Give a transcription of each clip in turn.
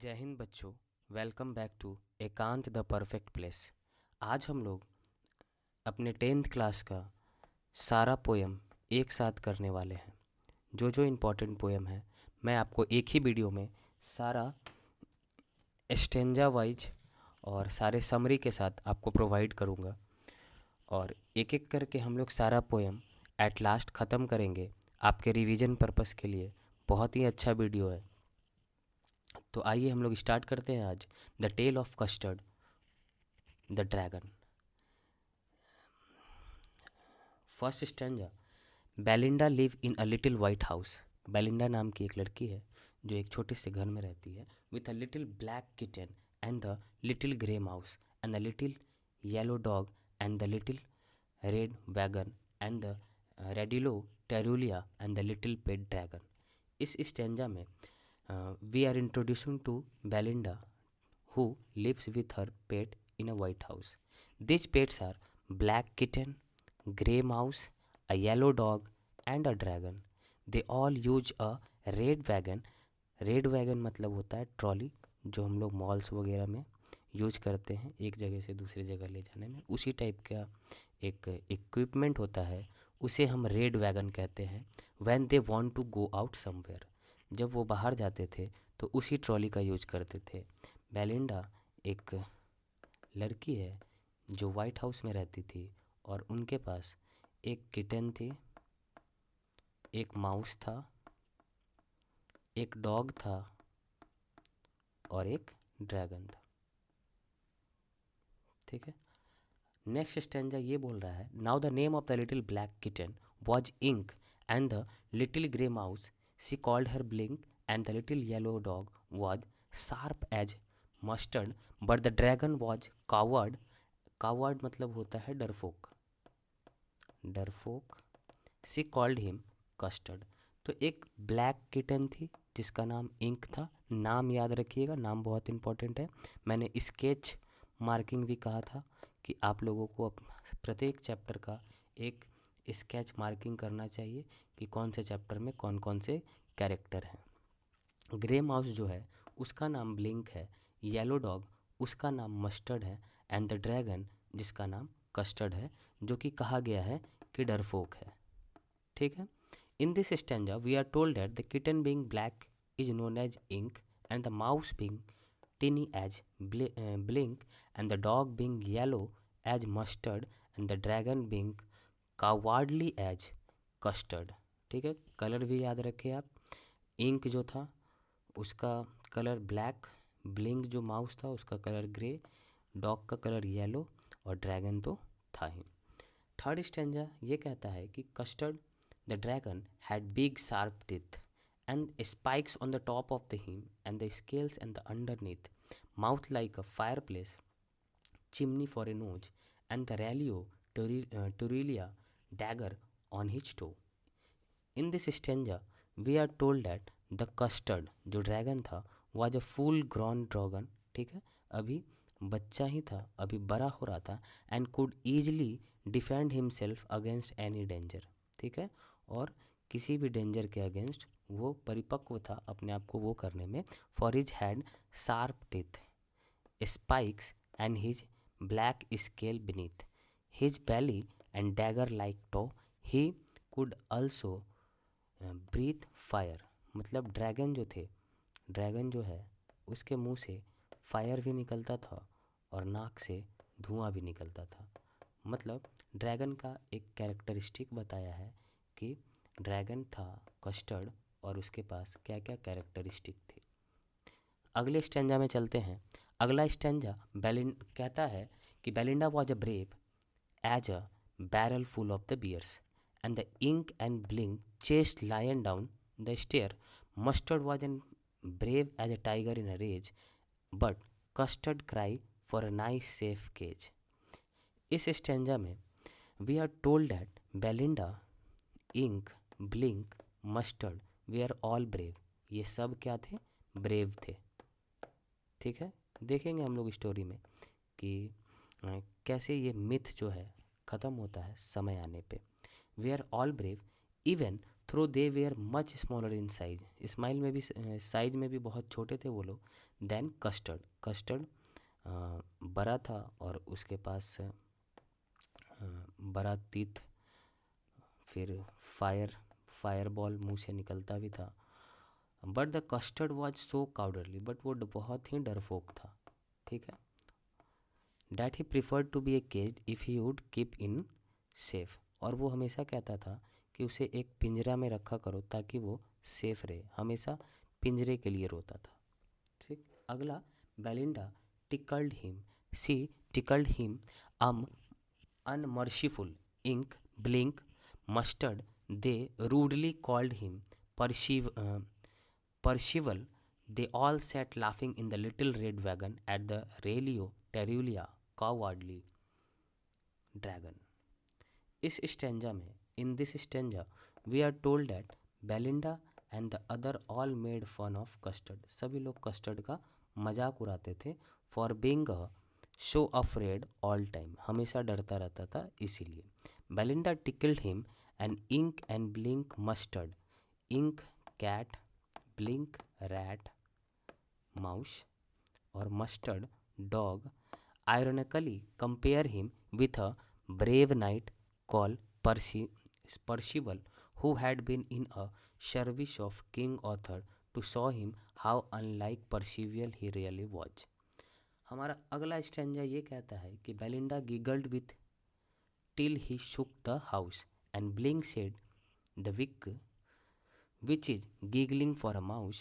जय हिंद बच्चों। Welcome back to एकांत द परफेक्ट प्लेस। आज हम लोग अपने 10th क्लास का सारा पोयम एक साथ करने वाले हैं। जो जो इम्पोर्टेंट पोयम है मैं आपको एक ही वीडियो में सारा स्टेंजा वाइज और सारे समरी के साथ आपको प्रोवाइड करूँगा और एक एक करके हम लोग सारा पोयम एट लास्ट ख़त्म करेंगे आपके रिवीजन पर्पस के लिए। बहुत ही अच्छा वीडियो है। तो आइए हम लोग स्टार्ट करते हैं आज the tale of Custard the dragon. First stanza. Belinda live in a little white house. Belinda नाम की एक लड़की है जो एक छोटे से घर में रहती है with a little black kitten and the little grey mouse and the little yellow dog and the little red wagon and the रेडिलो trulio and the little pet dragon. इस स्टैंजा में we are introducing to Belinda who lives with her pet in a white house. These pets are black kitten, grey mouse, a yellow dog and a dragon. They all use a red wagon. Red wagon मतलब होता है trolley जो हम लोग malls वगैरह में use करते हैं एक जगह से दूसरी जगह ले जाने में। उसी टाइप का एक इक्विपमेंट होता है, उसे हम रेड वैगन कहते हैं। When they want to go out somewhere, जब वो बाहर जाते थे तो उसी ट्रॉली का यूज करते थे। बेलिंडा एक लड़की है जो वाइट हाउस में रहती थी और उनके पास एक किटन थी, एक माउस था, एक डॉग था और एक ड्रैगन था। ठीक है। नेक्स्ट स्टैंजा ये बोल रहा है, now the name of the little black kitten was Ink and the little grey mouse she called her Blink and the little yellow dog was sharp as Mustard but the dragon was coward. Coward मतलब होता है डरफोक। डरफोक she called him Custard. तो एक black kitten थी जिसका नाम इंक था। नाम याद रखिएगा, नाम बहुत इंपॉर्टेंट है। मैंने स्केच मार्किंग भी कहा था कि आप लोगों को प्रत्येक चैप्टर का एक स्केच मार्किंग करना चाहिए कि कौन से चैप्टर में कौन कौन से कैरेक्टर हैं। ग्रे माउस जो है उसका नाम ब्लिंक है, येलो डॉग उसका नाम मस्टर्ड है एंड द ड्रैगन जिसका नाम कस्टर्ड है, जो कि कहा गया है कि डरफोक है। ठीक है। In this stanza, we are told that the kitten being black is known as ink, and the mouse being tinny as blink, and the dog being yellow as mustard, and the dragon being cowardly as custard. ठीक है। Colour भी याद रखें आप। Ink जो था उसका colour black, blink जो माउस था उसका कलर ग्रे, डॉग का कलर येलो और ड्रैगन तो था ही। थर्ड स्टैंजा ये कहता है कि custard the dragon had big sharp teeth and spikes on the top of the him and the scales and the underneath, mouth like a fireplace, chimney for a nose, and the Rallio Turelia dagger on his toe. In this stanza, we are told that the custard जो dragon था was a full grown dragon। ठीक है, अभी बच्चा ही था, अभी बड़ा हो रहा था, and could easily defend himself against any danger। ठीक है, और किसी भी डेंजर के अगेंस्ट वो परिपक्व था अपने आप को वो करने में। For his had sharp teeth, spikes and his black scale beneath his belly and dagger like toe he could also breathe fire. मतलब ड्रैगन जो थे, ड्रैगन जो है उसके मुंह से फायर भी निकलता था और नाक से धुआं भी निकलता था। मतलब ड्रैगन का एक कैरेक्टरिस्टिक बताया है कि ड्रैगन था कस्टर्ड और उसके पास क्या क्या कैरेक्टरिस्टिक थे। अगले स्टैंजा में चलते हैं। अगला स्टैंजा कहता है कि Belinda was a brave as a barrel full of the bears and the Ink and Blink chased lion down the stair. Mustard was an brave as a tiger in a rage but Custard cry for a nice safe cage. इस stanza में we are told that Belinda, Ink, Blink, Mustard they are all brave. ये सब क्या थे? Brave थे। ठीक है, देखेंगे हम लोग स्टोरी में कि कैसे ये मिथ जो है ख़त्म होता है समय आने पे। We are all brave even though they were much smaller in size, smile में भी साइज में भी बहुत छोटे थे वो लोग, देन कस्टर्ड, कस्टर्ड बड़ा था और उसके पास बड़ा तीत, फिर फायर बॉल मुँह से निकलता भी था। But the Custard was so cowardly, but वो बहुत ही डरपोक था, ठीक है। That he preferred to be a cage if he would keep in safe, और वो हमेशा कहता था कि उसे एक पिंजरा में रखा करो ताकि वो सेफ रहे, हमेशा पिंजरे के लिए रोता था, ठीक। अगला, Belinda tickled him, she tickled him unmerciful, Ink, Blink, Mustard, they rudely called him Percival. They all sat laughing in the little red wagon at the Relio Terulia cowardly dragon. इस स्टेंजा में, in this stanza, we are told that Belinda and the other all made fun of Custard, सभी लोग Custard का मजाक उड़ाते थे, for being a so afraid all time, हमेशा डरता रहता था इसीलिए। Belinda tickled him and Ink and Blink Mustard, Ink cat, Blink rat mouse और Mustard dog, ironically compare him with a brave knight called Percival, who had been in a service of King Arthur, to show him how unlike Percival he really was. हमारा अगला stanza ये कहता है कि Belinda giggled with till he shook the house, and Blink said, the wick, which is giggling for a mouse.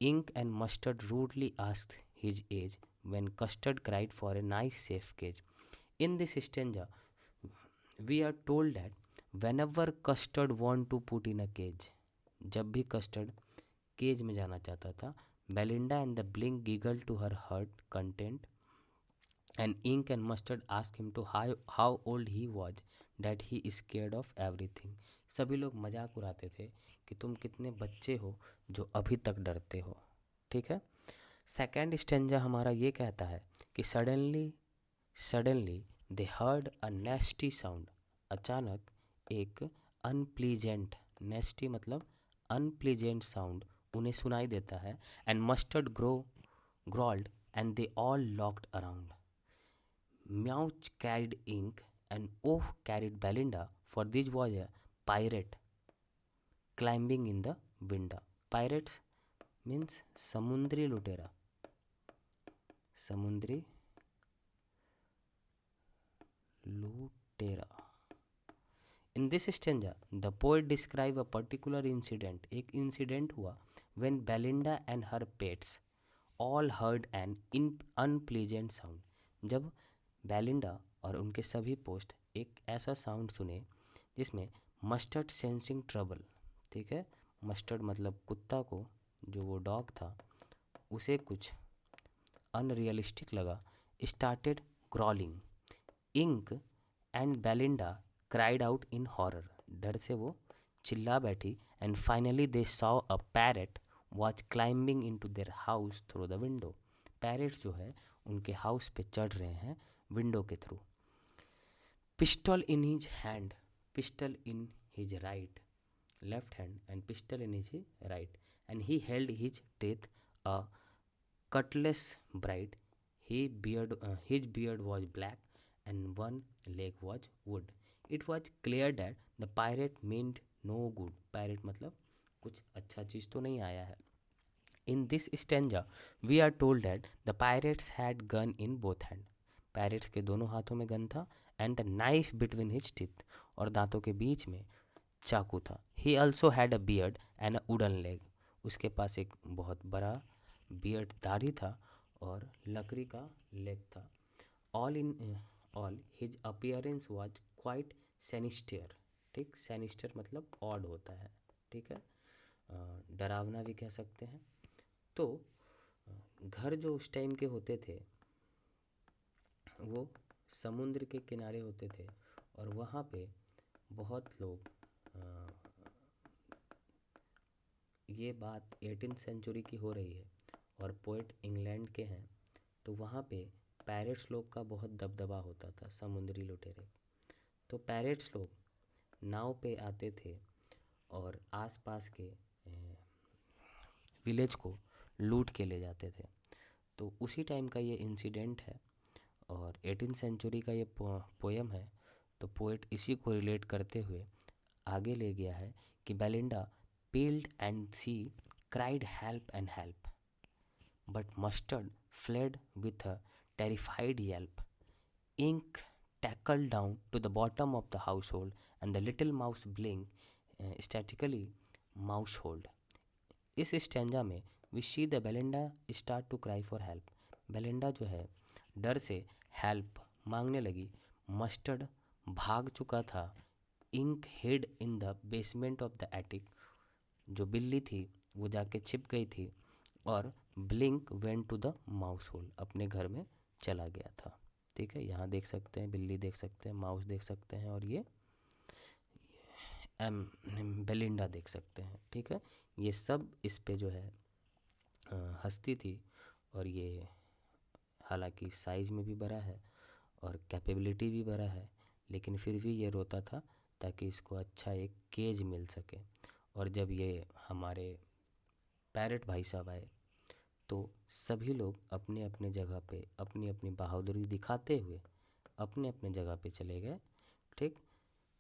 Ink and Mustard rudely asked his age, when Custard cried for a nice safe cage. In this stanza, we are told that whenever Custard want to put in a cage, जब भी Custard cage में जाना चाहता था, Belinda and the Blink giggled to her heart content, and Ink and Mustard asked him to how old he was, that he is scared of everything. सभी लोग मजाक उड़ाते थे कि तुम कितने बच्चे हो जो अभी तक डरते हो, ठीक है। सेकेंड स्टेंजा हमारा ये कहता है कि suddenly they heard a नेस्टी sound, अचानक एक अनप्लीजेंट, नेस्टी मतलब अनप्लीजेंट साउंड उन्हें सुनाई देता है, and Mustard growled and they all looked around, meowch cried Ink and ooh cried Belinda, for this was a pirate climbing in the window. Pirates means समुद्री लुटेरा, समुद्री लुटेरा। In this stanza, the poet describe a particular incident. एक incident हुआ when Belinda and her pets all heard an unpleasant sound. जब Belinda और उनके सभी पोस्ट एक ऐसा साउंड सुने जिसमें मस्टर्ड सेंसिंग ट्रबल, ठीक है, मस्टर्ड मतलब कुत्ता को, जो वो डॉग था उसे कुछ अनरियलिस्टिक लगा, started growling. Ink and Belinda cried out in horror, डर से वो चिल्ला बैठी, and finally they saw a parrot was climbing into their house through the window, parrots जो है उनके हाउस पे चढ़ रहे हैं विंडो के through. Pistol in his hand, pistol in his left hand and pistol in his right, and he held his teeth a cutlass bright, his beard was black and one leg was wood. It was clear that the pirate meant no good, pirate मतलब कुछ अच्छा चीज़ तो नहीं आया है। In this stanza we are told that the pirates had gun in both hand, parrots के दोनों हाथों में गन था, and the knife between his teeth, और दांतों के बीच में चाकू था। He also had a beard and a wooden leg, उसके पास एक बहुत बड़ा बियर्ड, दाढ़ी था, और लकड़ी का लेग था। All his appearance was quite sinister, ठीक, सैनिस्टर मतलब ऑड होता है, ठीक है, डरावना भी कह सकते हैं। तो घर जो उस टाइम के होते थे वो समुद्र के किनारे होते थे, और वहाँ पे बहुत लोग, ये बात 18th सेंचुरी की हो रही है और पोएट इंग्लैंड के हैं, तो वहाँ पे पैरेट्स लोग का बहुत दबदबा होता था, समुद्री लुटेरे। तो पैरेट्स लोग नाव पे आते थे और आसपास के विलेज को लूट के ले जाते थे। तो उसी टाइम का ये इंसिडेंट है और 18th सेंचुरी का ये पोएम है। तो पोएट इसी को रिलेट करते हुए आगे ले गया है कि Belinda peeled and she cried help and help, but Mustard fled with a terrified yelp. Ink tackled down to the bottom of the household and the little mouse blinked statically mousehold. इस stanza में we see the Belinda start to cry for help. Belinda जो है डर से help मांगने लगी। Mustard भाग चुका था। Ink hid in the basement of the attic, जो बिल्ली थी वो जाके छिप गई थी। और Blink went to the mouse hole, अपने घर में चला गया था। ठीक है, यहाँ देख सकते हैं बिल्ली देख सकते हैं, माउस देख सकते हैं और ये बेलिंडा देख सकते हैं। ठीक है, ये सब इस पे जो है हस्ती थी। और ये हालांकि साइज़ में भी बड़ा है और कैपेबिलिटी भी बड़ा है, लेकिन फिर भी ये रोता था ताकि इसको अच्छा एक केज मिल सके। और जब ये हमारे पैरट भाई साहब आए तो सभी लोग अपने अपने जगह पे अपनी अपनी बहादुरी दिखाते हुए अपने अपने जगह पे चले गए। ठीक,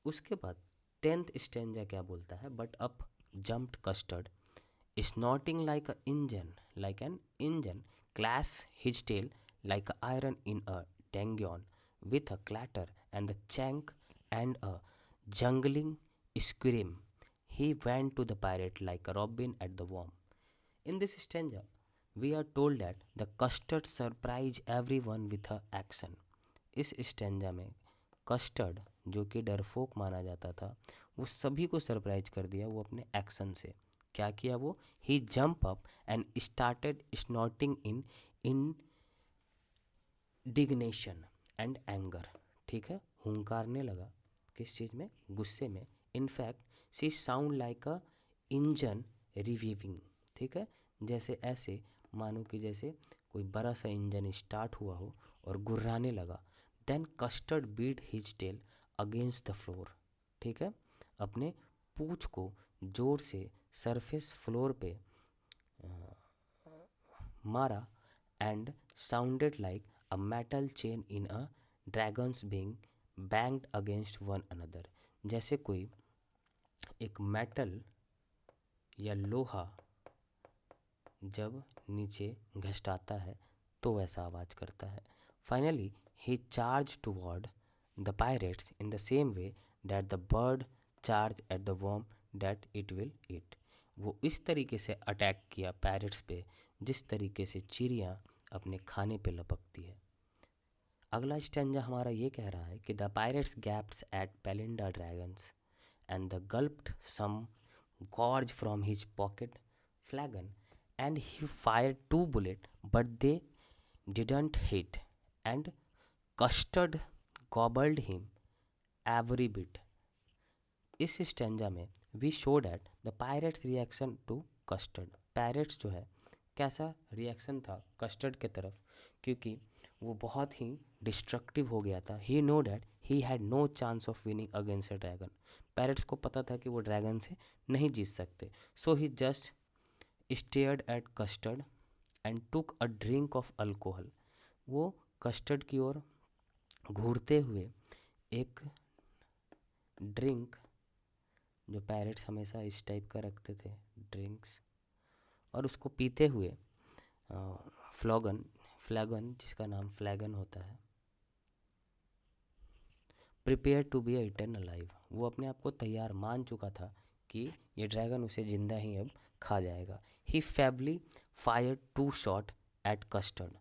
उसके बाद 10th स्टेंजा क्या बोलता है, but up jumped custard snorting like an engine, clash his tail like iron in a tangion, with a clatter and the chank and a jungling scream. He went to the pirate like a robin at the worm. In this stanza, we are told that the custard surprised everyone with her action. इस stanza में custard जो कि डरपोक माना जाता था वो सभी को सरप्राइज कर दिया वो अपने एक्शन से। क्या किया वो? He jump up and started snorting in indignation and anger. ठीक है, हुंकारने लगा। किस चीज़ में? गुस्से में। In fact she sound like a engine revving. ठीक है, जैसे ऐसे मानो कि जैसे कोई बड़ा सा इंजन स्टार्ट हुआ हो और गुर्राने लगा। Then Custard beat his tail against the floor. ठीक है, अपने पूँछ को जोर से सरफेस फ्लोर पे मारा and sounded like a metal chain in a dragons being banged against one another. जैसे कोई एक मेटल या लोहा जब नीचे घसटाता है तो वैसा आवाज़ करता है। Finally he charge toward the pirates in the same way that the bird charge at the worm that it will eat. वो इस तरीके से अटैक किया पायरेट्स पे जिस तरीके से चिड़िया अपने खाने पे लपकती है। अगला स्टैंजा हमारा ये कह रहा है कि the pirates gaps at Belinda dragons and the gulped some gorge from his pocket flagon and he fired 2 bullets but they didn't hit and custard gobbled him every bit. इस स्टेंजा में we show that the pirates reaction to Custard. Parrots जो है कैसा reaction था custard के तरफ, क्योंकि वो बहुत ही डिस्ट्रक्टिव हो गया था। He know that he had no chance of winning against a dragon. Parrots को पता था कि वो ड्रैगन से नहीं जीत सकते। So he just stared at Custard and took a drink of alcohol. वो कस्टर्ड की ओर घूरते हुए एक ड्रिंक, जो पैरेट्स हमेशा इस टाइप का रखते थे ड्रिंक्स, और उसको पीते हुए फ्लैगन जिसका नाम फ्लैगन होता है, prepare to be eaten alive. वो अपने आप को तैयार मान चुका था कि ये ड्रैगन उसे जिंदा ही अब खा जाएगा। He feebly fire 2 shot at Custard.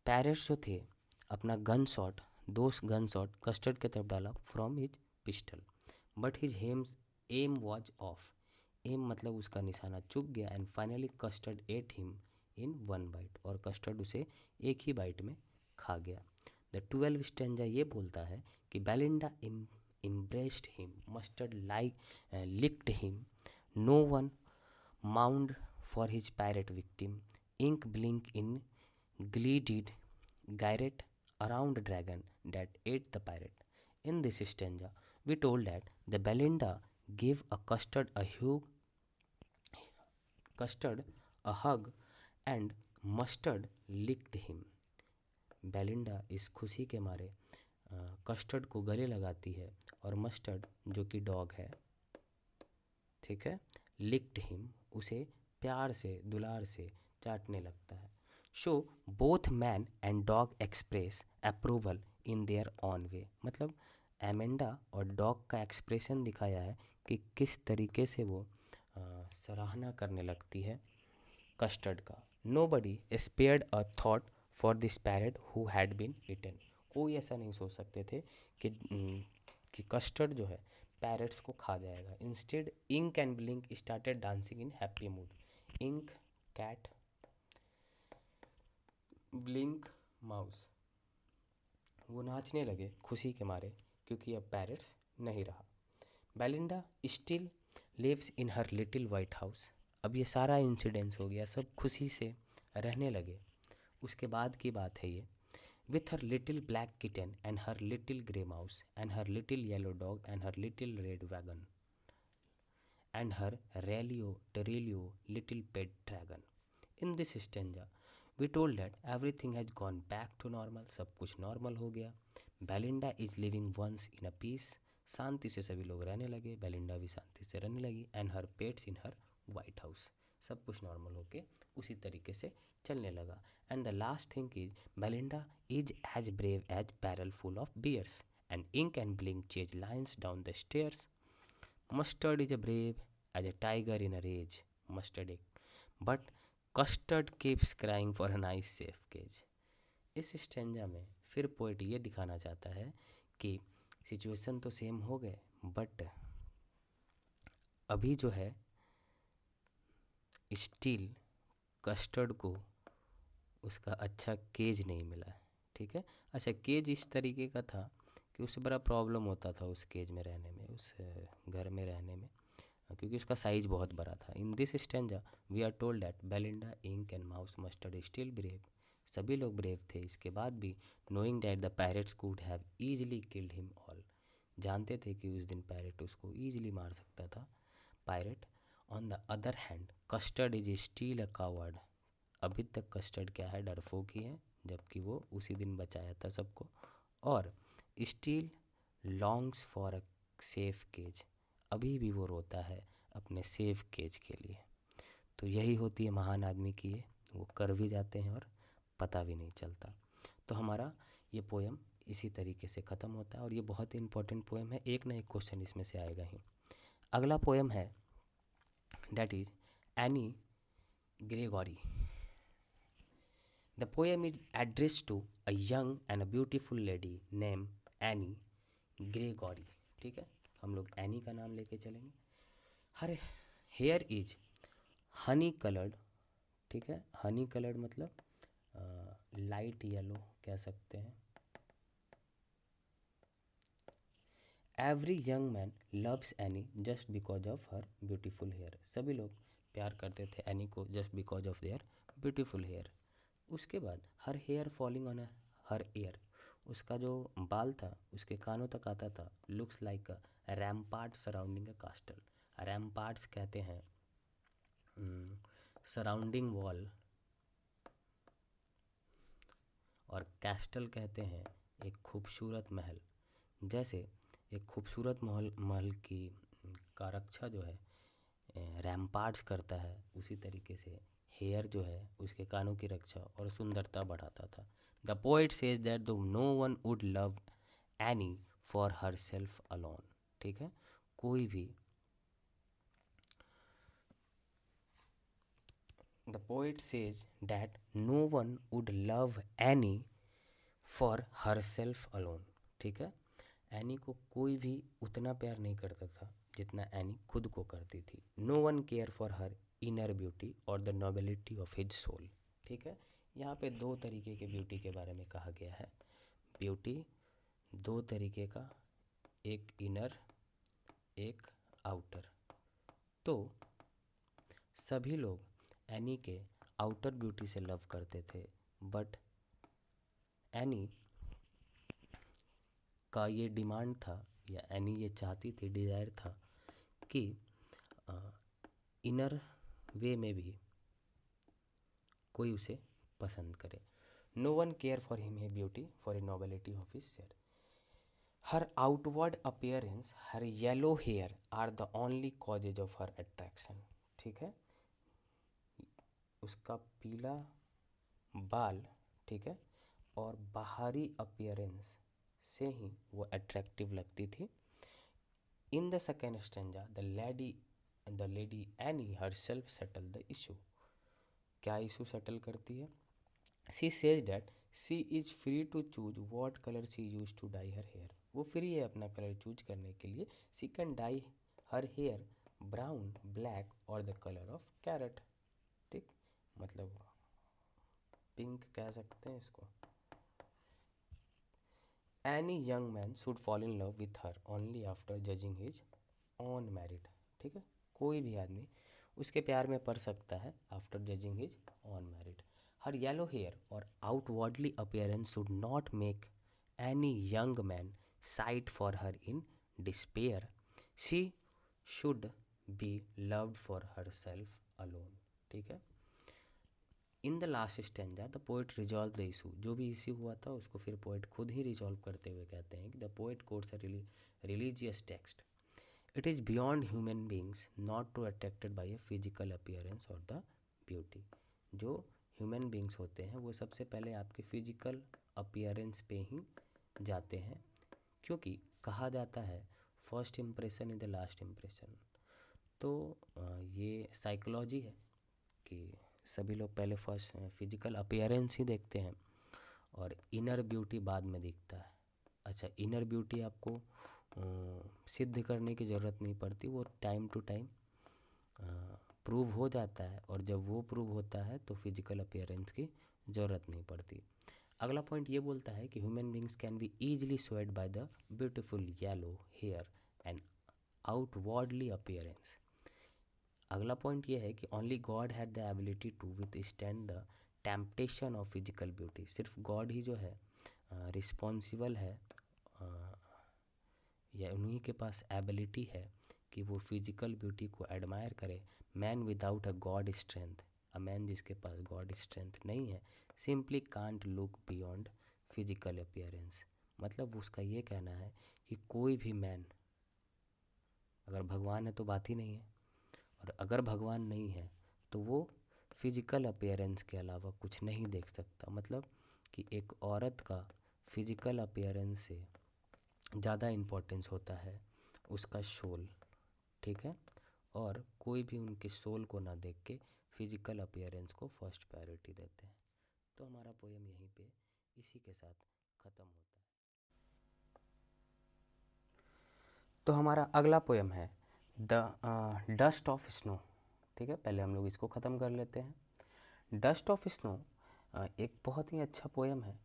Parrots जो थे अपना gun shot 2 gun shot Custard की तरफ डाला from his pistol, but his aim was off. Aim मतलब उसका निशाना चूक गया and finally Custard at him in 1 bite, और कस्टर्ड उसे एक ही बाइट में खा गया। द 12th स्टेंजा ये बोलता है कि Belinda embraced him, mustard licked him, no one mourned for his pirate victim, ink blink in glee did gyret around dragon that ate the pirate. In this stanza, we told that the Belinda gave a custard a hug and mustard licked him. Belinda इस खुशी के मारे custard को गले लगाती है और mustard जो कि डॉग है, ठीक है, लिक्ड हिम, उसे प्यार से दुलार से चाटने लगता है. So both man and dog express approval in their own way. मतलब एमेंडा और डॉग का एक्सप्रेशन दिखाया है कि किस तरीके से वो सराहना करने लगती है कस्टर्ड का. Nobody spared a thought for this pirate who had been eaten. कोई ऐसा नहीं सोच सकते थे कि कस्टर्ड जो है पैरेट्स को खा जाएगा. Instead Ink and Blink started dancing in happy mood. Ink cat, Blink mouse, वो नाचने लगे खुशी के मारे क्योंकि अब पैरेट्स नहीं रहा. Belinda still lives in her little white house. अब ये सारा इंसिडेंस हो गया, सब खुशी से रहने लगे. उसके बाद की बात है ये. With her little black kitten and her little grey mouse and her little yellow dog and her little red wagon and her realio little pet dragon. In this stanza we told that everything has gone back to normal. सब कुछ normal हो गया. Belinda is living once in a peace. शांति से सभी लोग रहने लगे, बेलिंडा भी शांति से रहने लगी. And her pets in her white house. सब कुछ नॉर्मल होके उसी तरीके से चलने लगा. And the last thing is Belinda is as brave as barrel full of bears and Ink and Blink chase lions down the stairs. Mustard is a brave as a tiger in a rage. Mustard एक, but Custard keeps crying for a nice safe cage. इस stanza में फिर poet ये दिखाना चाहता है कि situation तो सेम हो गए, बट अभी जो है स्टील कस्टर्ड को उसका अच्छा केज नहीं मिला है, ठीक है. अच्छा, केज इस तरीके का था कि उसे बड़ा प्रॉब्लम होता था उस केज में रहने में, उस घर में रहने में, क्योंकि उसका साइज बहुत बड़ा था. In this stanza we are told that Belinda, Ink and mouse Mustard still brave. सभी लोग ब्रेव थे इसके बाद भी. Knowing that the pirates could have easily killed him all. जानते थे कि उस दिन पैरेट उसको ईजिली मार सकता था. Pirate on the other hand custard is still a coward. अभी तक कस्टर्ड क्या है, डरपोक ही है, जबकि वो उसी दिन बचाया था सबको. और still longs for a safe cage. अभी भी वो रोता है अपने सेफ केज के लिए. तो यही होती है महान आदमी की, ये वो कर भी जाते हैं और पता भी नहीं चलता. तो हमारा ये पोएम इसी तरीके से ख़त्म होता है और ये बहुत ही इंपॉर्टेंट पोएम है. एक ना एक क्वेश्चन इसमें से आएगा ही. अगला पोएम है that is Annie Gregory. The poem is addressed to a young and a beautiful lady named Annie Gregory. ठीक है, हम लोग एनी का नाम लेके चलेंगे. Her hair is honey coloured. ठीक है, हनी कलर्ड मतलब लाइट येलो कह सकते हैं. Every young man loves Annie just because of her beautiful hair. सभी लोग प्यार करते थे एनी को just because of their beautiful hair. उसके बाद her hair falling on her ear. उसका जो बाल था उसके कानों तक आता था. Looks like a rampart surrounding a castle. Ramparts कहते हैं सराउंडिंग वॉल, और कैस्टल कहते हैं एक खूबसूरत महल. जैसे एक खूबसूरत महल की का रक्षा जो है रैम्पार्ट्स करता है, उसी तरीके से हेयर जो है उसके कानों की रक्षा और सुंदरता बढ़ाता था. The poet says that though no one would love any for herself alone. ठीक है, कोई भी, the poet says that no one would love any for herself alone. ठीक है, एनी को कोई भी उतना प्यार नहीं करता था जितना एनी खुद को करती थी. No one care for her inner beauty और the nobility of his soul. ठीक है, यहाँ पे दो तरीके के ब्यूटी के बारे में कहा गया है. ब्यूटी दो तरीके का, एक इनर एक आउटर. तो सभी लोग एनी के आउटर ब्यूटी से लव करते थे, बट एनी का ये डिमांड था या एनी ये चाहती थी, डिज़ायर था कि इनर वे में भी कोई उसे पसंद करे। No one care for him, a beauty for a nobility of his share. Her outward appearance, her yellow hair are the only causes of her attraction. ठीक है, उसका पीला बाल, ठीक है, और बाहरी अपीयरेंस से ही वो अट्रैक्टिव लगती थी। In the second stanza the lady Annie herself settle the issue. क्या इशू सेटल करती है? She says that she is free to choose what colour she use to dye her hair. वो free है अपना colour choose करने के लिए। She can dye her hair brown, black और द कलर ऑफ कैरेट। ठीक, मतलब पिंक कह सकते हैं इसको। Any young man should fall in love with her only after judging his on married. ठीक है, कोई भी आदमी उसके प्यार में पड़ सकता है after judging his on married. Her yellow hair और outwardly appearance should not make any young man sight for her in despair. She should be loved for herself alone. ठीक है, in the last stanza the poet resolve the issue. जो भी issue हुआ था उसको फिर poet खुद ही resolve करते हुए कहते हैं कि the poet quotes a religious text. It is beyond human beings not to attracted by a physical appearance और द ब्यूटी। जो ह्यूमन बींग्स होते हैं वो सबसे पहले आपके फिजिकल अपीयरेंस पे ही जाते हैं, क्योंकि कहा जाता है first impression is the last impression. तो ये साइकोलॉजी है कि सभी लोग पहले फर्स्ट फिजिकल अपीयरेंस ही देखते हैं और इनर ब्यूटी बाद में दिखता है। अच्छा, इनर ब्यूटी आपको सिद्ध करने की ज़रूरत नहीं पड़ती, वो टाइम टू टाइम प्रूव हो जाता है, और जब वो प्रूव होता है तो फिजिकल अपीयरेंस की ज़रूरत नहीं पड़ती। अगला पॉइंट ये बोलता है कि human beings can be easily swayed by the beautiful yellow hair and outwardly appearance. अगला पॉइंट ये है कि only God had the ability to withstand the temptation of physical beauty. सिर्फ गॉड ही जो है रिस्पॉन्सिबल है, या उन्हीं के पास एबिलिटी है कि वो फिजिकल ब्यूटी को एडमायर करे। Man without a God strength, a man जिसके पास गॉड स्ट्रेंथ नहीं है, simply can't look beyond physical appearance. मतलब उसका ये कहना है कि कोई भी मैन, अगर भगवान है तो बात ही नहीं है, और अगर भगवान नहीं है तो वो फिजिकल अपीयरेंस के अलावा कुछ नहीं देख सकता। मतलब कि एक औरत का फिजिकल अपीयरेंस से ज़्यादा इम्पोर्टेंस होता है उसका सोल। ठीक है, और कोई भी उनके सोल को ना देख के फिजिकल अपीयरेंस को फर्स्ट प्रायोरिटी देते हैं। तो हमारा पोएम यहीं पे इसी के साथ ख़त्म होता है। तो हमारा अगला पोएम है द डस्ट ऑफ स्नो। ठीक है, पहले हम लोग इसको ख़त्म कर लेते हैं। डस्ट ऑफ स्नो एक बहुत ही अच्छा पोएम है,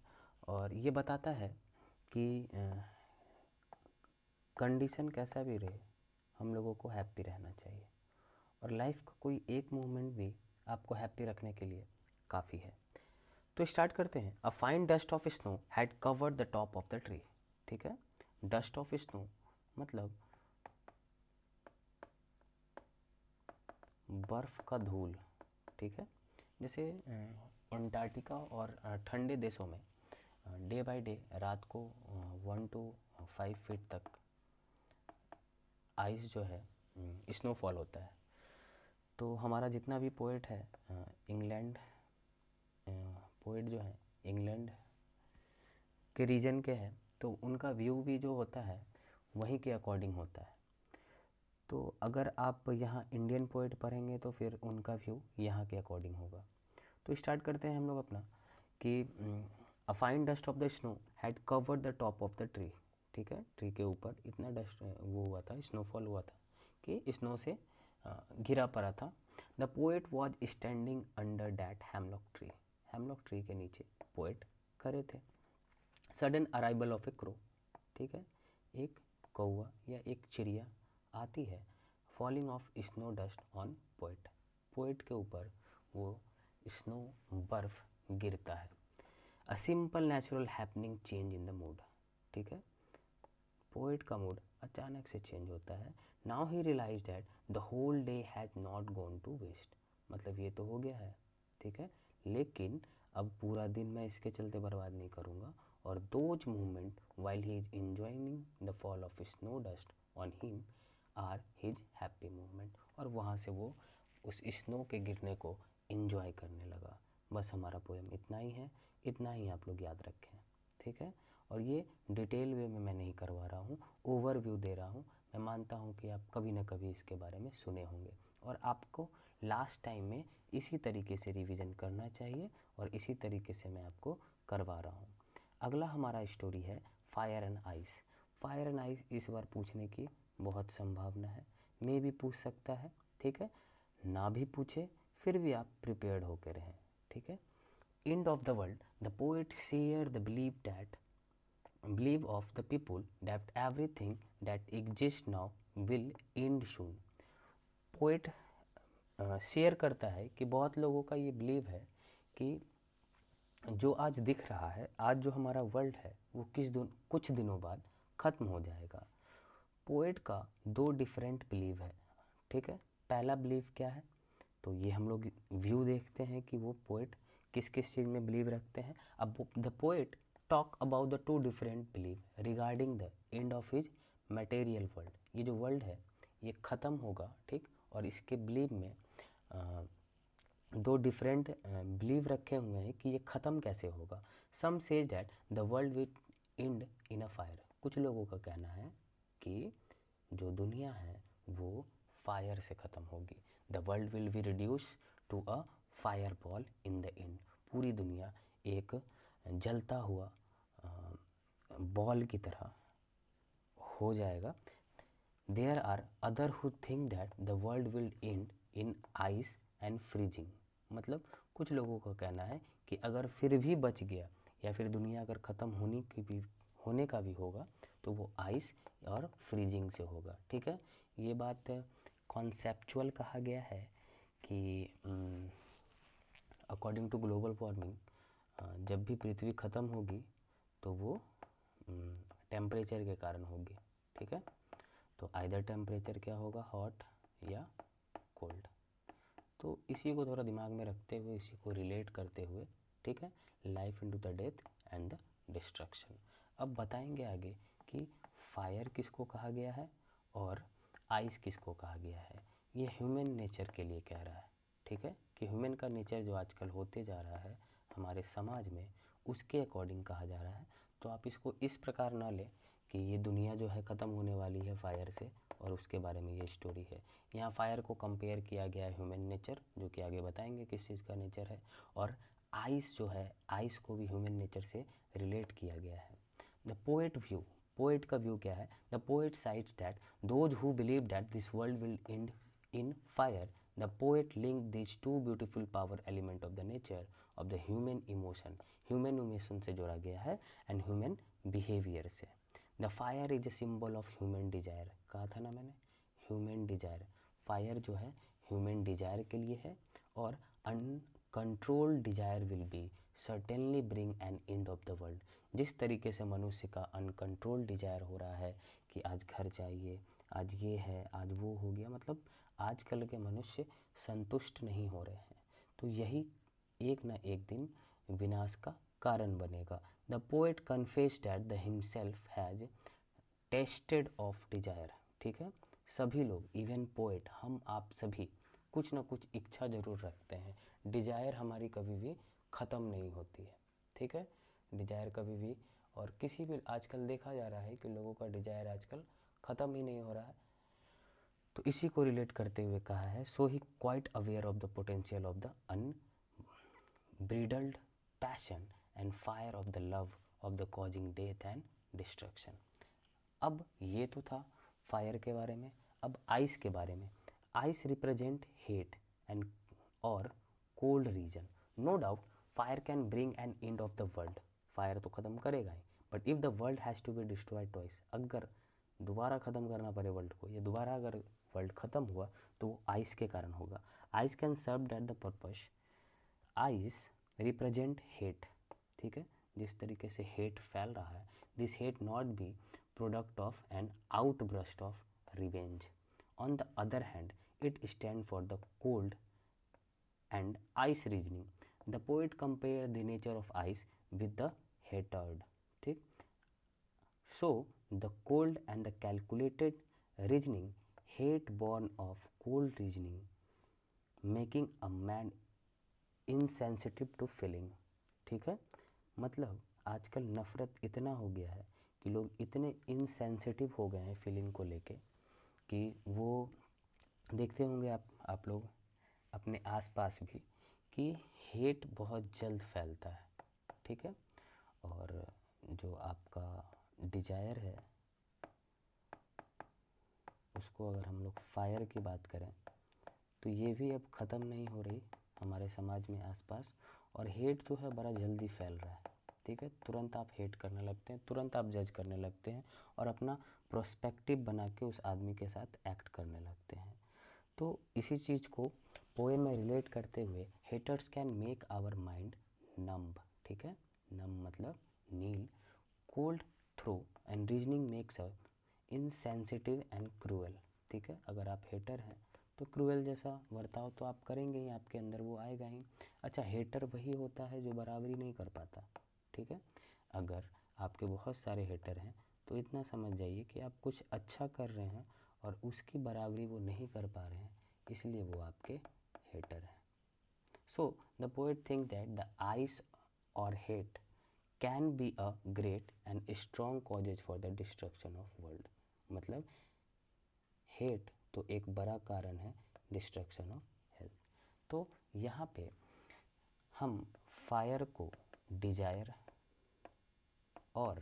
और ये बताता है कि कंडीशन कैसा भी रहे हम लोगों को हैप्पी रहना चाहिए, और लाइफ का कोई एक मोमेंट भी आपको हैप्पी रखने के लिए काफ़ी है। तो स्टार्ट करते हैं। A fine dust of snow had covered the top of the tree. ठीक है, डस्ट ऑफ स्नो मतलब बर्फ़ का धूल। ठीक है, जैसे अंटार्कटिका और ठंडे देशों में डे बाय डे रात को 1 to 5 फीट तक आइस जो है स्नोफॉल होता है। तो हमारा जितना भी पोएट है इंग्लैंड, पोएट जो है इंग्लैंड के रीजन के हैं, तो उनका व्यू भी जो होता है वहीं के अकॉर्डिंग होता है। तो अगर आप यहाँ इंडियन पोएट पढ़ेंगे तो फिर उनका व्यू यहाँ के अकॉर्डिंग होगा। तो स्टार्ट करते हैं हम लोग अपना कि a fine dust of the snow had covered the top of the tree. ठीक है, ट्री के ऊपर इतना डस्ट वो हुआ था, स्नोफॉल हुआ था कि स्नो से घिरा पड़ा था। The poet was standing under that hemlock tree. Hemlock tree के नीचे पोएट खड़े थे। Sudden arrival of A crow. ठीक है, एक कौवा या एक चिड़िया आती है। Falling of snow dust on poet. Poet के ऊपर वो स्नो बर्फ गिरता है। A simple natural happening change in the mood. ठीक है, पोएट का मूड अचानक से चेंज होता है। Now he realise that the whole day has not gone to waste, मतलब ये तो हो गया है, ठीक है, लेकिन अब पूरा दिन मैं इसके चलते बर्बाद नहीं करूँगा। और those movement while he is enjoying the fall of snow dust on him are his happy movement, और वहाँ से वो उस स्नो के गिरने को इंजॉय करने लगा। बस हमारा पोएम इतना ही है, इतना ही आप लोग याद रखें, ठीक है। और ये डिटेल वे में मैं नहीं करवा रहा हूँ, ओवरव्यू दे रहा हूँ। मैं मानता हूँ कि आप कभी ना कभी इसके बारे में सुने होंगे, और आपको लास्ट टाइम में इसी तरीके से रिवीजन करना चाहिए, और इसी तरीके से मैं आपको करवा रहा हूँ। अगला हमारा स्टोरी है fire and ice. Fire and ice इस बार पूछने की बहुत संभावना है, मे भी पूछ सकता है, ठीक है, ना भी पूछे फिर भी आप प्रिपेयर्ड होकर रहें, ठीक है। And of the world the poet share the belief of the people that everything that exists now will end soon. Poet share करता है कि बहुत लोगों का ये बिलीव है कि जो आज दिख रहा है, आज जो हमारा वर्ल्ड है, वो कुछ दिनों बाद ख़त्म हो जाएगा। पोएट का दो डिफरेंट बिलीव है, ठीक है। पहला बिलीव क्या है, तो ये हम लोग व्यू देखते हैं कि वो पोएट किस किस चीज़ में बिलीव रखते हैं। अब the poet talk about the two different believe regarding the end of his material world. ये जो वर्ल्ड है ये ख़त्म होगा, ठीक, और इसके बिलीव में दो डिफरेंट बिलीव रखे हुए हैं कि ये ख़त्म कैसे होगा। Some says that the world will end in a fire. कुछ लोगों का कहना है कि जो दुनिया है वो फायर से ख़त्म होगी। The world will be reduce to a fire ball in the end. पूरी दुनिया एक जलता हुआ बॉल की तरह हो जाएगा। There are other who think that the world will end in ice and freezing. मतलब कुछ लोगों का कहना है कि अगर फिर भी बच गया या फिर दुनिया अगर ख़त्म होने का भी होगा तो वो आइस और फ्रीजिंग से होगा, ठीक है। ये बात कॉन्सेप्चुअल कहा गया है कि अकॉर्डिंग टू ग्लोबल वार्मिंग जब भी पृथ्वी ख़त्म होगी तो वो टेम्परेचर के कारण होगी, ठीक है। तो आइदर टेम्परेचर क्या होगा, हॉट या कोल्ड। तो इसी को थोड़ा दिमाग में रखते हुए, इसी को रिलेट करते हुए, ठीक है, life into the death and the destruction. अब बताएंगे आगे कि फायर किसको कहा गया है और आइस किसको कहा गया है। ये ह्यूमन नेचर के लिए कह रहा है, ठीक है, कि ह्यूमन का नेचर जो आजकल होते जा रहा है हमारे समाज में, उसके अकॉर्डिंग कहा जा रहा है। तो आप इसको इस प्रकार ना लें कि ये दुनिया जो है ख़त्म होने वाली है फायर से, और उसके बारे में ये स्टोरी है। यहाँ फायर को कंपेयर किया गया है ह्यूमन नेचर, जो कि आगे बताएंगे किस चीज़ का नेचर है, और आइस जो है, आइस को भी ह्यूमन नेचर से रिलेट किया गया है। द पोएट व्यू, पोएट का व्यू क्या है, the poet sides that those who believe that this world will end in fire, the poet link this to beautiful power element of the nature of the human emotion. Human emotion से जोड़ा गया है and human behaviour से। The fire is a symbol of human desire, कहा था ना मैंने, human Dzire. Fire जो है ह्यूमन डिजायर के लिए है, और uncontrolled Dzire will be certainly bring an end of the world. जिस तरीके से मनुष्य का अनकंट्रोल्ड डिजायर हो रहा है कि आज घर चाहिए, आज ये है, आज वो हो गया, मतलब आजकल के मनुष्य संतुष्ट नहीं हो रहे हैं, तो यही एक ना एक दिन विनाश का कारण बनेगा। The poet confess that the himself has tested of desire, ठीक है। सभी लोग, इवन पोएट, हम आप सभी कुछ ना कुछ इच्छा ज़रूर रखते हैं। डिजायर हमारी कभी भी ख़त्म नहीं होती है, ठीक है, डिजायर कभी भी। और किसी भी, आजकल देखा जा रहा है कि लोगों का डिजायर आजकल ख़त्म ही नहीं हो रहा है। तो इसी को रिलेट करते हुए कहा है, so he quite aware of the potential of the unbridled passion and fire of the love of the causing death and destruction. अब ये तो था फायर के बारे में। अब आइस के बारे में। आइस रिप्रेजेंट हेट एंड और cold reason. No doubt fire can bring an end of the world. Fire तो ख़त्म करेगा ही, but if the world has to be destroyed twice, अगर दोबारा ख़त्म करना पड़े वर्ल्ड को, या दोबारा अगर वर्ल्ड ख़त्म हुआ तो वो आइस के कारण होगा। Ice can serve that the purpose. Ice represent hate, ठीक है, जिस तरीके से हेट फैल रहा है, this hate not be product of an outburst of revenge. On the other hand, it stands for the cold and ice reasoning. The poet compared the nature of ice with the hatred. ठीक. So the cold and the calculated reasoning, hate born of cold reasoning, making a man insensitive to feeling. ठीक है, मतलब आजकल नफ़रत इतना हो गया है कि लोग इतने इनसेंसिटिव हो गए हैं फीलिंग को लेके कि वो देखते होंगे आप लोग अपने आसपास भी कि हेट बहुत जल्द फैलता है. ठीक है, और जो आपका डिजायर है उसको अगर हम लोग फायर की बात करें तो ये भी अब ख़त्म नहीं हो रही हमारे समाज में आसपास. और हेट जो है बड़ा जल्दी फैल रहा है. ठीक है, तुरंत आप हेट करने लगते हैं, तुरंत आप जज करने लगते हैं और अपना प्रोस्पेक्टिव बना के उस आदमी के साथ एक्ट करने लगते हैं. तो इसी चीज़ को पोएम में रिलेट करते हुए, haters can make our mind numb. ठीक है, नम्ब मतलब nil, cold through and reasoning makes a insensitive and cruel. ठीक है, अगर आप हेटर हैं तो क्रूअल जैसा बर्ताव तो आप करेंगे ही, आपके अंदर वो आएगा ही. अच्छा, हेटर वही होता है जो बराबरी नहीं कर पाता. ठीक है, अगर आपके बहुत सारे हेटर हैं तो इतना समझ जाइए कि आप कुछ अच्छा कर रहे हैं और उसकी बराबरी वो नहीं कर पा रहे हैं, इसलिए वो आपके हेटर हैं. So the poet think that the ice और hate can be a great and strong causes for the destruction of world. मतलब हेट तो एक बड़ा कारण है डिस्ट्रक्शन ऑफ हेल्थ. तो यहाँ पे हम फायर को डिजायर और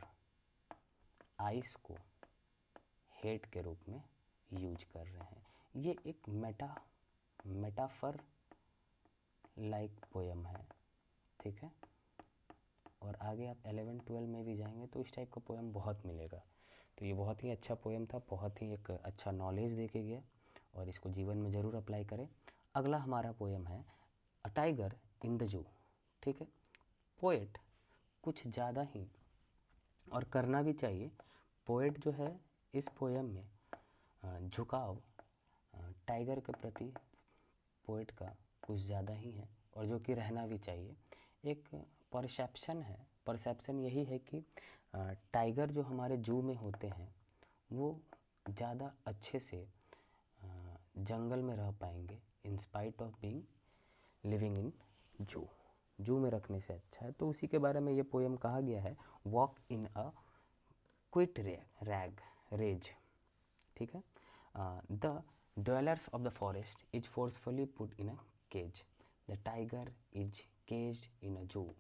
आइस को हेट के रूप में यूज कर रहे हैं. ये एक मेटाफर लाइक पोएम है. ठीक है, और आगे आप 11-12 में भी जाएंगे तो इस टाइप का पोएम बहुत मिलेगा. तो ये बहुत ही अच्छा पोएम था, बहुत ही एक अच्छा नॉलेज दे के गया और इसको जीवन में ज़रूर अप्लाई करें. अगला हमारा पोएम है अ टाइगर इन द जू. ठीक है, पोएट कुछ ज़्यादा ही, और करना भी चाहिए, पोएट जो है इस पोएम में झुकाव टाइगर के प्रति पोएट का कुछ ज़्यादा ही है और जो कि रहना भी चाहिए. एक परसेप्शन है, परसेप्शन यही है कि टाइगर जो हमारे जू में होते हैं वो ज़्यादा अच्छे से जंगल में रह पाएंगे in spite of being living in जू में रखने से अच्छा है. तो उसी के बारे में ये पोएम कहा गया है, walk in a quiet rage. ठीक है, the dwellers of the forest is forcefully put in a cage. The tiger is caged in a zoo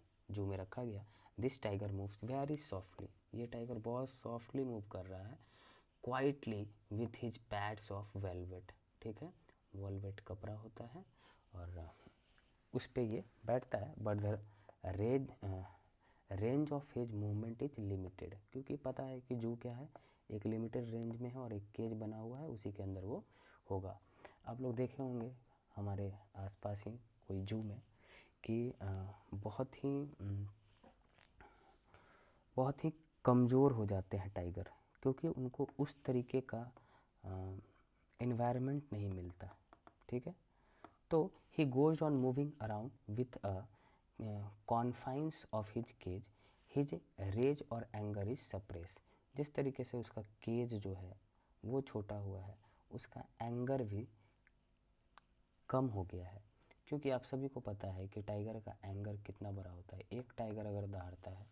में रखा गया. This tiger moves very softly. ये टाइगर बहुत सॉफ्टली मूव कर रहा है. Quietly with his pads of velvet. ठीक है, वेलवेट कपड़ा होता है और उस पे ये बैठता है. But the range of his movement is limited, क्योंकि पता है कि जू क्या है, एक लिमिटेड रेंज में है और एक केज बना हुआ है, उसी के अंदर वो होगा. आप लोग देखे होंगे हमारे आसपास ही कोई जू में कि बहुत ही कमज़ोर हो जाते हैं टाइगर, क्योंकि उनको उस तरीके का एनवायरनमेंट नहीं मिलता. ठीक है, तो he goes on moving around with a confines of his cage, his rage और एंगर इज सप्रेस. जिस तरीके से उसका केज जो है वो छोटा हुआ है, उसका एंगर भी कम हो गया है. क्योंकि आप सभी को पता है कि टाइगर का एंगर कितना बड़ा होता है. एक टाइगर अगर दहाड़ता है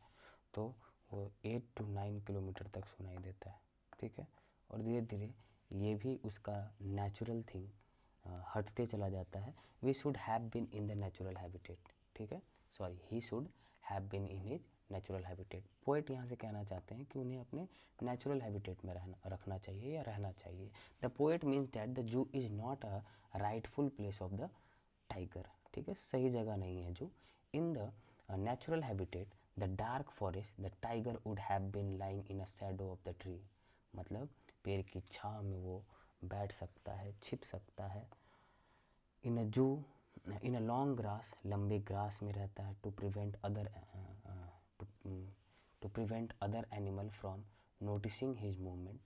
तो वो 8 to 9 किलोमीटर तक सुनाई देता है. ठीक है, और धीरे धीरे ये भी उसका नेचुरल थिंग हटते चला जाता है. We should have been in the natural habitat. ठीक है, sorry, he should have been in his natural habitat. Poet यहाँ से कहना चाहते हैं कि उन्हें अपने नेचुरल हैबिटेट में रखना चाहिए या रहना चाहिए. The poet means that the zoo is not a rightful place of the tiger. ठीक है, सही जगह नहीं है zoo. In the natural habitat the dark forest the tiger would have been lying in a shadow of the tree. मतलब पेड़ की छाँव में वो बैठ सकता है, छिप सकता है. In a zoo in a long grass, लंबे ग्रास में रहता है. To prevent other animal from noticing his movement.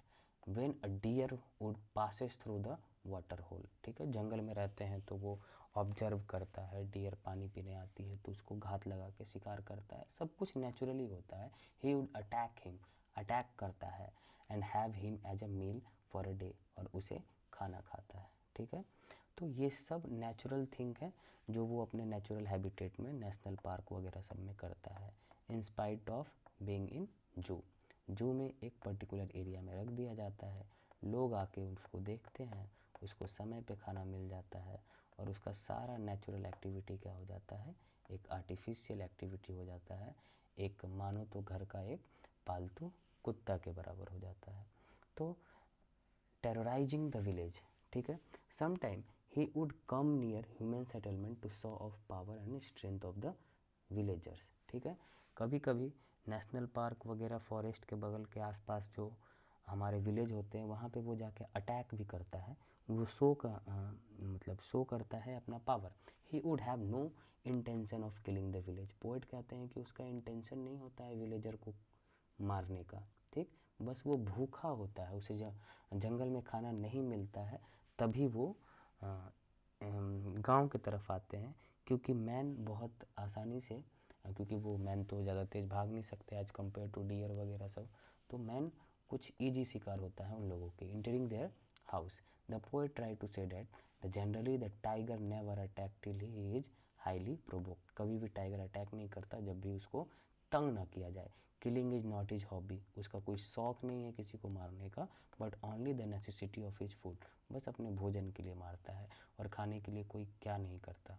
When a deer would passes through the water hole, ठीक है, जंगल में रहते हैं तो वो ऑब्जर्व करता है, डियर पानी पीने आती है तो उसको घात लगा के शिकार करता है, सब कुछ नेचुरली होता है। He would attack him, attack करता है, and have him as a meal for a day, और उसे खाना खाता है, ठीक है। तो ये सब नेचुरल थिंग है जो वो अपने नेचुरल हैबिटेट में नेशनल पार्क वगैरह सब में करता है, in spite of being in जू। जू में एक पर्टिकुलर एरिया में रख दिया जाता है, लोग आके उसको देखते हैं, उसको समय पे खाना मिल जाता है, और उसका सारा नेचुरल एक्टिविटी क्या हो जाता है, एक आर्टिफिशियल एक्टिविटी हो जाता है, एक मानो तो घर का एक पालतू कुत्ता के बराबर हो जाता है। तो टेरराइजिंग द विलेज, ठीक है, sometime he would come near human settlement to show off power and strength of the villagers, ठीक है। कभी कभी नेशनल पार्क वगैरह फॉरेस्ट के बगल के आसपास जो हमारे विलेज होते हैं वहाँ पे वो जाके अटैक भी करता है, वो मतलब शो करता है अपना power. He would have no intention of killing the village, poet कहते हैं कि उसका इंटेंशन नहीं होता है विलेजर को मारने का, ठीक, बस वो भूखा होता है, उसे जंगल में खाना नहीं मिलता है, तभी वो गांव की तरफ आते हैं, क्योंकि मैन बहुत आसानी से, क्योंकि वो मैन तो ज़्यादा तेज़ भाग नहीं सकते एज कम्पेयर टू डियर वगैरह सब, तो मैन कुछ ईजी शिकार होता है उन लोगों के। Entering their house, the poet try to say that the generally the tiger never attack till he is highly provoked, कभी भी टाइगर अटैक नहीं करता जब भी उसको तंग ना किया जाए। Killing is not is hobby, उसका कोई शौक नहीं है किसी को मारने का, but only the necessity of his food, बस अपने भोजन के लिए मारता है, और खाने के लिए कोई क्या नहीं करता,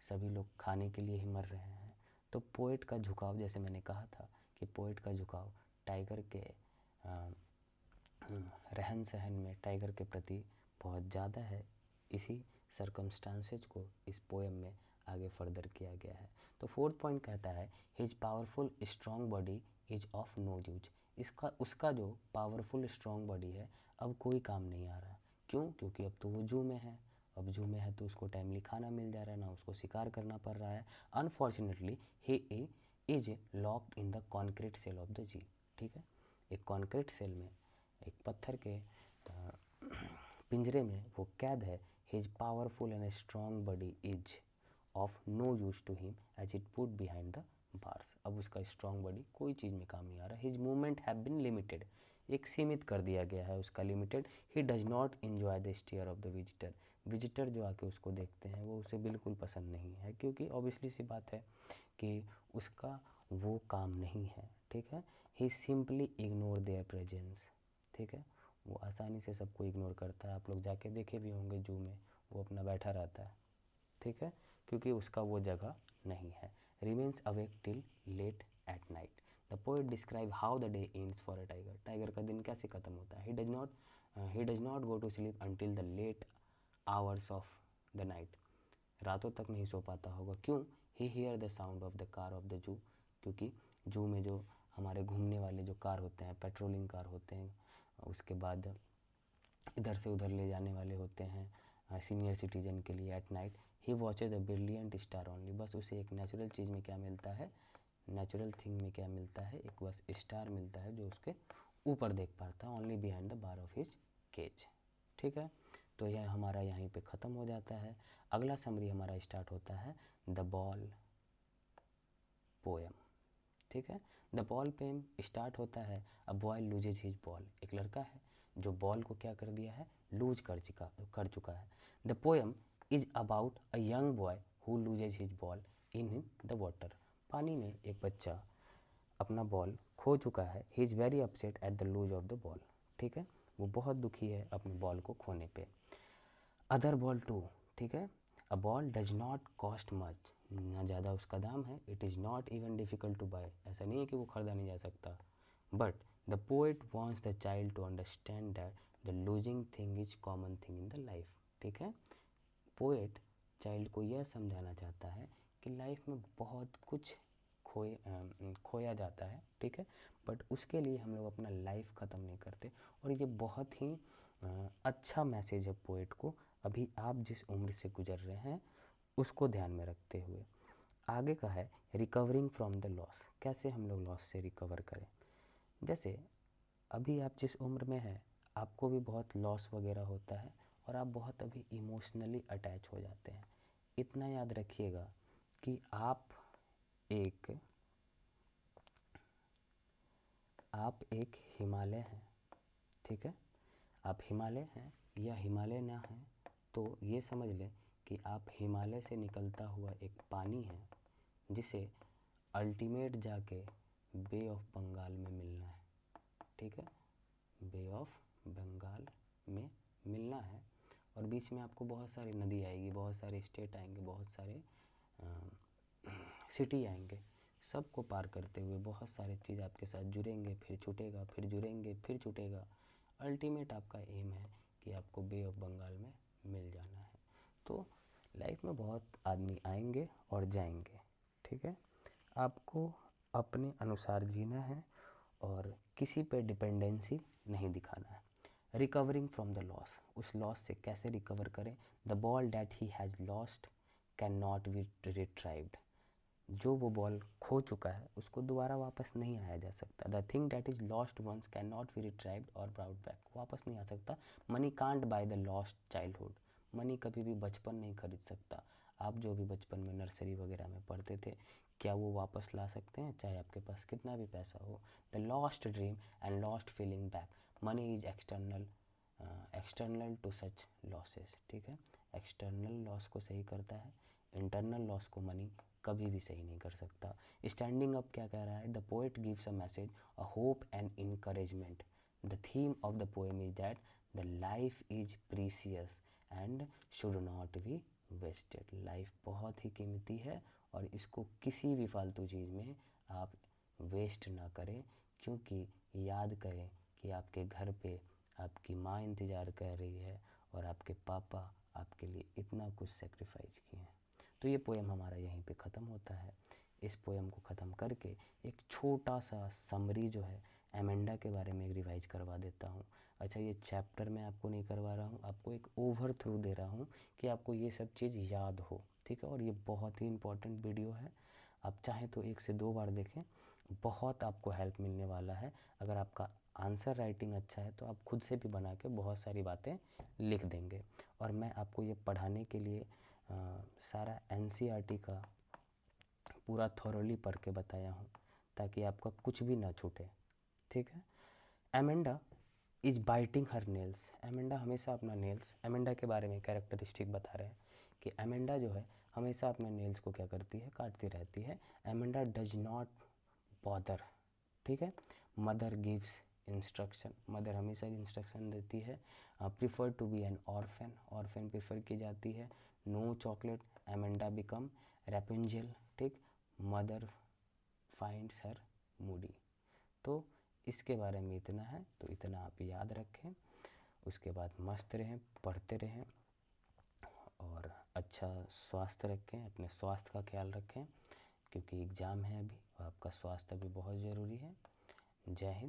सभी लोग खाने के लिए ही मर रहे हैं। तो पोएट का झुकाव, जैसे मैंने कहा था कि पोएट का झुकाव टाइगर के रहन सहन में टाइगर के प्रति बहुत ज़्यादा है, इसी सरकमस्टांसेज को इस पोएम में आगे फर्दर किया गया है। तो फोर्थ पॉइंट कहता है his powerful strong body is of no use, इसका उसका जो पावरफुल स्ट्रॉन्ग बॉडी है अब कोई काम नहीं आ रहा, क्यों, क्योंकि अब तो वो जू में है, अब जू में है तो उसको टाइमली खाना मिल जा रहा है, ना उसको शिकार करना पड़ रहा है। Unfortunately he is locked in the concrete cell of the जी, ठीक है, एक कॉन्क्रीट सेल में, एक पत्थर के पिंजरे में वो कैद है। His powerful and strong body is of no use to him as it put behind the bars, अब उसका स्ट्रॉन्ग बॉडी कोई चीज़ में काम नहीं आ रहा। His movement have been limited, एक सीमित कर दिया गया है उसका, limited. He does not enjoy the stare of the visitor, visitor जो आके उसको देखते हैं वो उसे बिल्कुल पसंद नहीं है, क्योंकि ऑब्वियसली सी बात है कि उसका वो काम नहीं है, ठीक है। ही सिंपली इग्नोर देयर प्रेजेंस, ठीक है, वो आसानी से सबको इग्नोर करता है, आप लोग जाके देखे भी होंगे जू में, वो अपना बैठा रहता है, ठीक है, क्योंकि उसका वो जगह नहीं है। Remains awake till late at night, the poet describe how the day ends for a tiger, tiger का दिन कैसे ख़त्म होता है। He does not go to sleep until the late hours of the night, रातों तक नहीं सो पाता होगा, क्यों, he hear the sound of the car of the zoo, क्योंकि जू में जो हमारे घूमने वाले जो कार होते हैं, पेट्रोलिंग कार होते हैं, उसके बाद इधर से उधर ले जाने वाले होते हैं सीनियर सिटीजन के लिए at night, he watches the brilliant star only, बस उसे एक नेचुरल चीज़ में क्या मिलता है, नेचुरल थिंग में क्या मिलता है, एक बस स्टार मिलता है जो उसके ऊपर देख पाता है, only behind the bar of his cage, ठीक है। तो यह हमारा यहीं पे ख़त्म हो जाता है। अगला समरी हमारा स्टार्ट होता है द बॉल पोएम, ठीक है। द बॉल पोएम स्टार्ट होता है a boy loses his ball, एक लड़का है जो बॉल को क्या कर दिया है, लूज कर चुका है। The poem is about a young boy who loses his ball in the water, पानी में एक बच्चा अपना बॉल खो चुका है। He is very upset at the lose of the ball, ठीक है, वो बहुत दुखी है अपने बॉल को खोने पे। अदर बॉल टू, ठीक है, a ball does not cost much, ना ज़्यादा उसका दाम है, it is not even difficult to buy, ऐसा नहीं है कि वो ख़रीदा नहीं जा सकता, but the poet wants the child to understand that the losing thing is common thing in the life, ठीक है। पोएट चाइल्ड को यह समझाना चाहता है कि लाइफ में बहुत कुछ खोया जाता है, ठीक है, बट उसके लिए हम लोग अपना लाइफ ख़त्म नहीं करते, और ये बहुत ही अच्छा मैसेज है पोएट को, अभी आप जिस उम्र से गुजर रहे हैं उसको ध्यान में रखते हुए। आगे का है रिकवरिंग फ्रॉम द लॉस, कैसे हम लोग लॉस से रिकवर करें। जैसे अभी आप जिस उम्र में हैं आपको भी बहुत लॉस वगैरह होता है और आप बहुत अभी इमोशनली अटैच हो जाते हैं। इतना याद रखिएगा कि आप एक हिमालय हैं, ठीक है। आप हिमालय हैं या हिमालय ना हैं तो ये समझ लें कि आप हिमालय से निकलता हुआ एक पानी है जिसे अल्टीमेट जाके बे ऑफ बंगाल में मिलना है, ठीक है। बे ऑफ बंगाल में मिलना है और बीच में आपको बहुत सारी नदी आएगी, बहुत सारे स्टेट आएंगे, बहुत सारे सिटी आएंगे। सबको पार करते हुए बहुत सारे चीज़ आपके साथ जुड़ेंगे, फिर छूटेगा, फिर जुड़ेंगे, फिर छूटेगा। अल्टीमेट आपका एम है कि आपको बे ऑफ बंगाल में मिल जाना है। तो लाइफ में बहुत आदमी आएंगे और जाएंगे, ठीक है। आपको अपने अनुसार जीना है और किसी पे डिपेंडेंसी नहीं दिखाना है। रिकवरिंग फ्रॉम द लॉस, उस लॉस से कैसे रिकवर करें। The ball that he has lost can not be retrieved, जो वो बॉल खो चुका है उसको दोबारा वापस नहीं आया जा सकता। The thing that is lost once can not be retrieved और ब्राउट बैक, वापस नहीं आ सकता। Money can't buy the lost childhood, money कभी भी बचपन नहीं खरीद सकता। आप जो भी बचपन में नर्सरी वगैरह में पढ़ते थे, क्या वो वापस ला सकते हैं, चाहे आपके पास कितना भी पैसा हो। The lost dream and lost feeling back, money is external to such losses, ठीक है। एक्सटर्नल लॉस को सही करता है, इंटरनल लॉस को मनी कभी भी सही नहीं कर सकता। स्टैंडिंग अप क्या कह रहा है, the poet gives a message, a hope and encouragement. The theme of the poem is that the life is precious and should not be wasted. Life बहुत ही कीमती है और इसको किसी भी फालतू चीज़ में आप वेस्ट ना करें, क्योंकि याद करें कि आपके घर पे आपकी माँ इंतज़ार कर रही है और आपके पापा आपके लिए इतना कुछ सेक्रीफाइस किए हैं। तो ये पोएम हमारा यहीं पे ख़त्म होता है। इस पोएम को ख़त्म करके एक छोटा सा समरी जो है एमेंडा के बारे में रिवाइज करवा देता हूँ। अच्छा, ये चैप्टर मैं आपको नहीं करवा रहा हूँ, आपको एक ओवर थ्रू दे रहा हूँ कि आपको ये सब चीज़ याद हो, ठीक है। और ये बहुत ही इम्पोर्टेंट वीडियो है, आप चाहें तो 1 से 2 बार देखें, बहुत आपको हेल्प मिलने वाला है। अगर आपका आंसर राइटिंग अच्छा है तो आप खुद से भी बना के बहुत सारी बातें लिख देंगे। और मैं आपको ये पढ़ाने के लिए सारा NCERT का पूरा थॉरोली पढ़ के बताया हूँ ताकि आपका कुछ भी ना छूटे, ठीक है। Amanda is biting her nails, Amanda हमेशा अपना नेल्स, एमेंडा के बारे में कैरेक्टरिस्टिक बता रहे हैं कि एमेंडा जो है हमेशा अपने नेल्स को क्या करती है, काटती रहती है। एमेंडा डज नॉट बॉदर, ठीक है। मदर गिव्स इंस्ट्रक्शन, मदर हमेशा इंस्ट्रक्शन देती है। Prefer to be an orphan, orphan prefer की जाती है। No chocolate, Amanda become Rapunzel, ठीक। Mother finds her moody. तो इसके बारे में इतना है, तो इतना आप याद रखें। उसके बाद मस्त रहें, पढ़ते रहें और अच्छा स्वास्थ्य रखें, अपने स्वास्थ्य का ख्याल रखें, क्योंकि एग्ज़ाम है अभी, आपका स्वास्थ्य भी बहुत ज़रूरी है। जय हिंद।